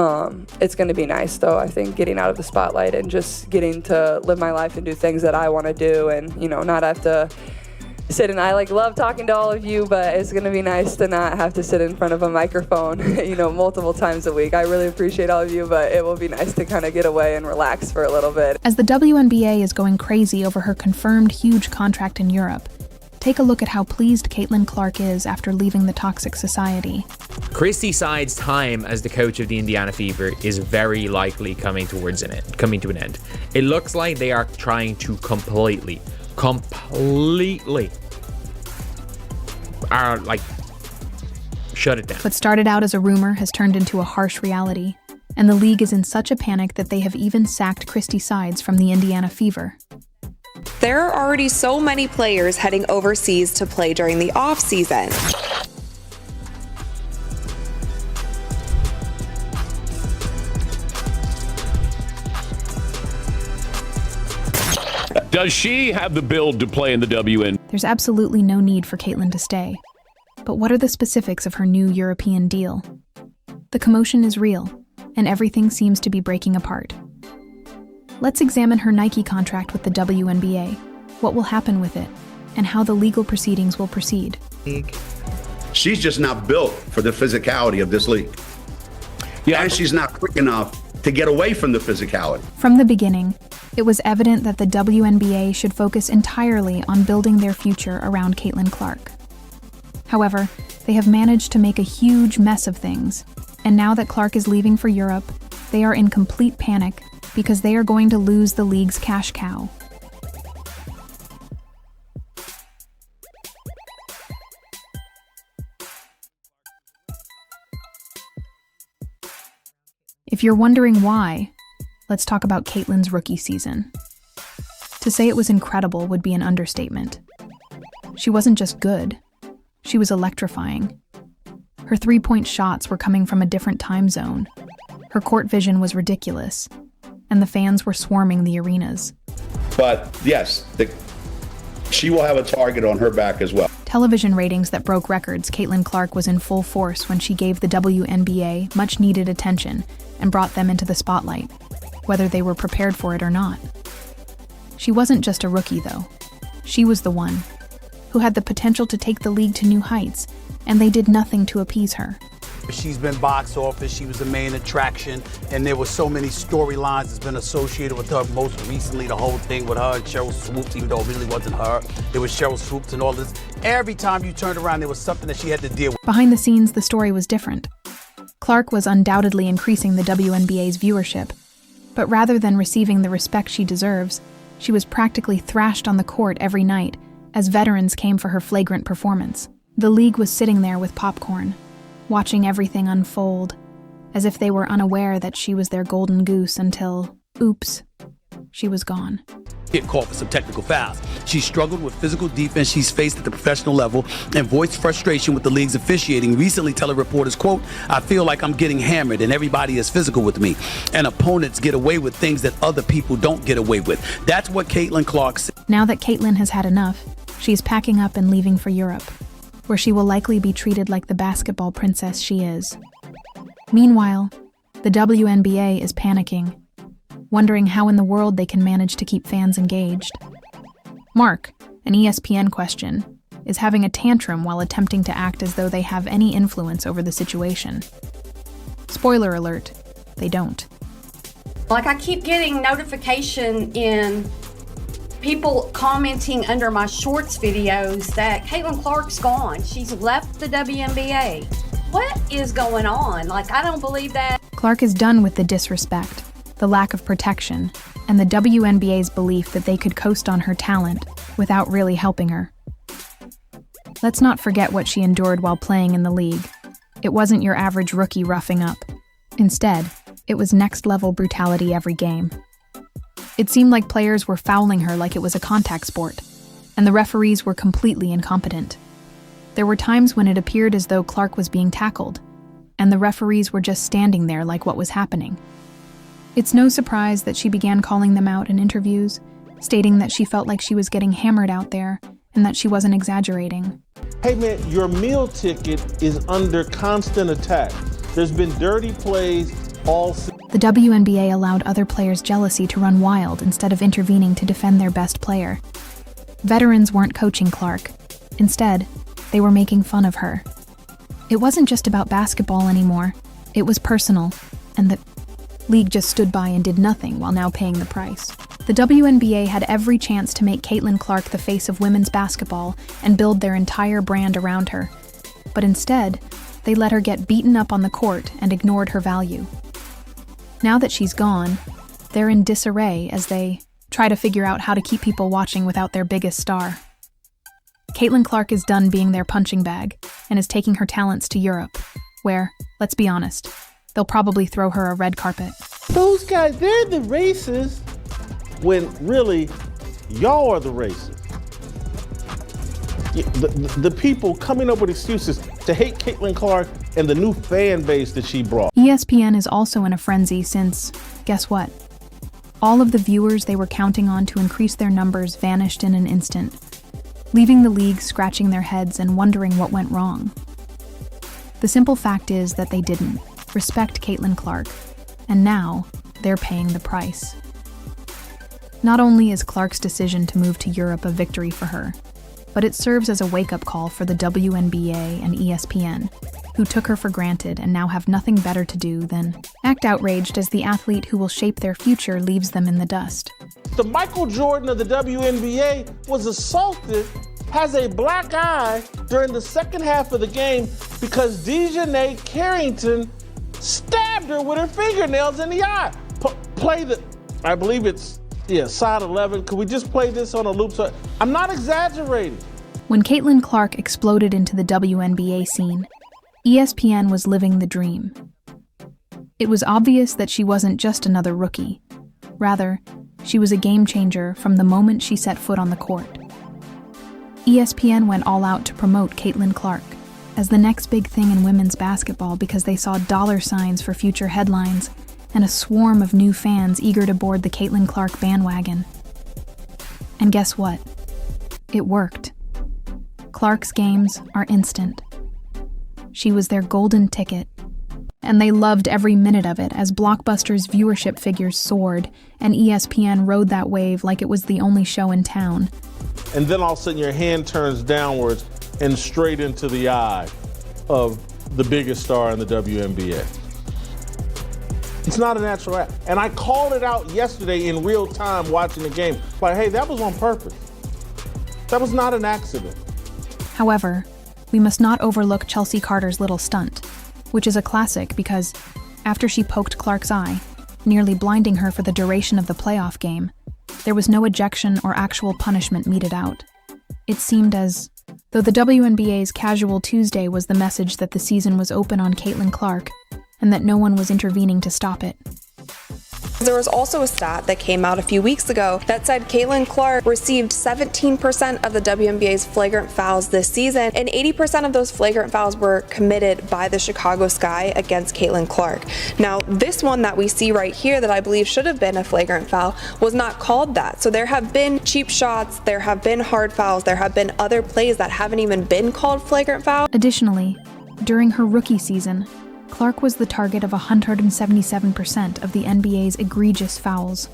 It's going to be nice, though, I think, getting out of the spotlight and just getting to live my life and do things that I want to do and, not have to sit and I love talking to all of you, but it's going to be nice to not have to sit in front of a microphone, multiple times a week. I really appreciate all of you, but it will be nice to kind of get away and relax for a little bit. As the WNBA is going crazy over her confirmed huge contract in Europe, take a look at how pleased Caitlin Clark is after leaving the toxic society. Christy Sides' time as the coach of the Indiana Fever is very likely coming to an end. It looks like they are trying to completely shut it down. What started out as a rumor has turned into a harsh reality, and the league is in such a panic that they have even sacked Christy Sides from the Indiana Fever. There are already so many players heading overseas to play during the off-season. Does she have the build to play in the WN? There's absolutely no need for Caitlin to stay. But what are the specifics of her new European deal? The commotion is real, and everything seems to be breaking apart. Let's examine her Nike contract with the WNBA, what will happen with it, and how the legal proceedings will proceed. She's just not built for the physicality of this league. Yeah. And she's not quick enough to get away from the physicality. From the beginning, it was evident that the WNBA should focus entirely on building their future around Caitlin Clark. However, they have managed to make a huge mess of things, and now that Clark is leaving for Europe, they are in complete panic because they are going to lose the league's cash cow. If you're wondering why, let's talk about Caitlin's rookie season. To say it was incredible would be an understatement. She wasn't just good, she was electrifying. Her three-point shots were coming from a different time zone. Her court vision was ridiculous, and the fans were swarming the arenas. But yes, she will have a target on her back as well. Television ratings that broke records, Caitlin Clark was in full force when she gave the WNBA much-needed attention and brought them into the spotlight, whether they were prepared for it or not. She wasn't just a rookie, though. She was the one who had the potential to take the league to new heights, and they did nothing to appease her. She's been box office, she was the main attraction, and there were so many storylines that's been associated with her. Most recently, the whole thing with her and Cheryl Swoops, even though it really wasn't her. It was Cheryl Swoops and all this. Every time you turned around, there was something that she had to deal with. Behind the scenes, the story was different. Clark was undoubtedly increasing the WNBA's viewership, but rather than receiving the respect she deserves, she was practically thrashed on the court every night as veterans came for her flagrant performance. The league was sitting there with popcorn, watching everything unfold, as if they were unaware that she was their golden goose until, oops, she was gone. Get caught for some technical fouls. She struggled with physical defense she's faced at the professional level and voiced frustration with the league's officiating, recently telling reporters, quote, "I feel like I'm getting hammered and everybody is physical with me, and opponents get away with things that other people don't get away with." That's what Caitlin Clark said. Now that Caitlin has had enough, she's packing up and leaving for Europe, where she will likely be treated like the basketball princess she is. Meanwhile, the WNBA is panicking, wondering how in the world they can manage to keep fans engaged. Mark, an ESPN question, is having a tantrum while attempting to act as though they have any influence over the situation. Spoiler alert, they don't. I keep getting notification in people commenting under my shorts videos that Caitlin Clark's gone. She's left the WNBA. What is going on? I don't believe that. Clark is done with the disrespect, the lack of protection, and the WNBA's belief that they could coast on her talent without really helping her. Let's not forget what she endured while playing in the league. It wasn't your average rookie roughing up. Instead, it was next-level brutality every game. It seemed like players were fouling her like it was a contact sport, and the referees were completely incompetent. There were times when it appeared as though Clark was being tackled, and the referees were just standing there like what was happening. It's no surprise that she began calling them out in interviews, stating that she felt like she was getting hammered out there and that she wasn't exaggerating. Hey man, your meal ticket is under constant attack. There's been dirty plays The WNBA allowed other players' jealousy to run wild instead of intervening to defend their best player. Veterans weren't coaching Clark. Instead, they were making fun of her. It wasn't just about basketball anymore. It was personal, and the league just stood by and did nothing while now paying the price. The WNBA had every chance to make Caitlin Clark the face of women's basketball and build their entire brand around her. But instead, they let her get beaten up on the court and ignored her value. Now that she's gone, they're in disarray as they try to figure out how to keep people watching without their biggest star. Caitlin Clark is done being their punching bag and is taking her talents to Europe, where, let's be honest, they'll probably throw her a red carpet. Those guys, they're the racists, when really, y'all are the racists. The people coming up with excuses to hate Caitlin Clark and the new fan base that she brought. ESPN is also in a frenzy since, guess what? All of the viewers they were counting on to increase their numbers vanished in an instant, leaving the league scratching their heads and wondering what went wrong. The simple fact is that they didn't respect Caitlin Clark, and now they're paying the price. Not only is Clark's decision to move to Europe a victory for her, but it serves as a wake-up call for the WNBA and ESPN, who took her for granted and now have nothing better to do than act outraged as the athlete who will shape their future leaves them in the dust. The Michael Jordan of the WNBA was assaulted, has a black eye during the second half of the game because Dejanay Carrington stabbed her with her fingernails in the eye. I believe it's side 11. Could we just play this on a loop? I'm not exaggerating. When Caitlin Clark exploded into the WNBA scene, ESPN was living the dream. It was obvious that she wasn't just another rookie. Rather, she was a game changer from the moment she set foot on the court. ESPN went all out to promote Caitlin Clark as the next big thing in women's basketball because they saw dollar signs for future headlines and a swarm of new fans eager to board the Caitlin Clark bandwagon. And guess what? It worked. Clark's games are instant. She was their golden ticket, and they loved every minute of it as Blockbuster's viewership figures soared and ESPN rode that wave like it was the only show in town. And then all of a sudden your hand turns downwards and straight into the eye of the biggest star in the WNBA. It's not a natural act. And I called it out yesterday in real time watching the game. Like, hey, that was on purpose. That was not an accident. However, we must not overlook Chelsea Carter's little stunt, which is a classic because after she poked Clark's eye, nearly blinding her for the duration of the playoff game, there was no ejection or actual punishment meted out. It seemed as though the WNBA's Casual Tuesday was the message that the season was open on Caitlin Clark and that no one was intervening to stop it. There was also a stat that came out a few weeks ago that said Caitlin Clark received 17% of the WNBA's flagrant fouls this season, and 80% of those flagrant fouls were committed by the Chicago Sky against Caitlin Clark. Now, this one that we see right here that I believe should have been a flagrant foul was not called that. So there have been cheap shots, there have been hard fouls, there have been other plays that haven't even been called flagrant fouls. Additionally, during her rookie season, Clark was the target of 177% of the NBA's egregious fouls.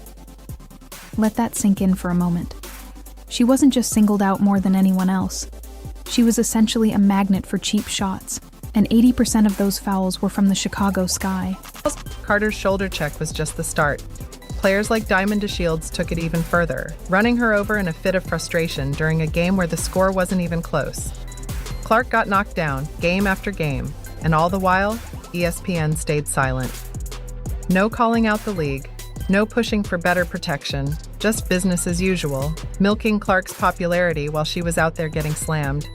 Let that sink in for a moment. She wasn't just singled out more than anyone else. She was essentially a magnet for cheap shots, and 80% of those fouls were from the Chicago Sky. Carter's shoulder check was just the start. Players like Diamond DeShields took it even further, running her over in a fit of frustration during a game where the score wasn't even close. Clark got knocked down, game after game, and all the while, ESPN stayed silent. No calling out the league, no pushing for better protection, just business as usual, milking Clark's popularity while she was out there getting slammed.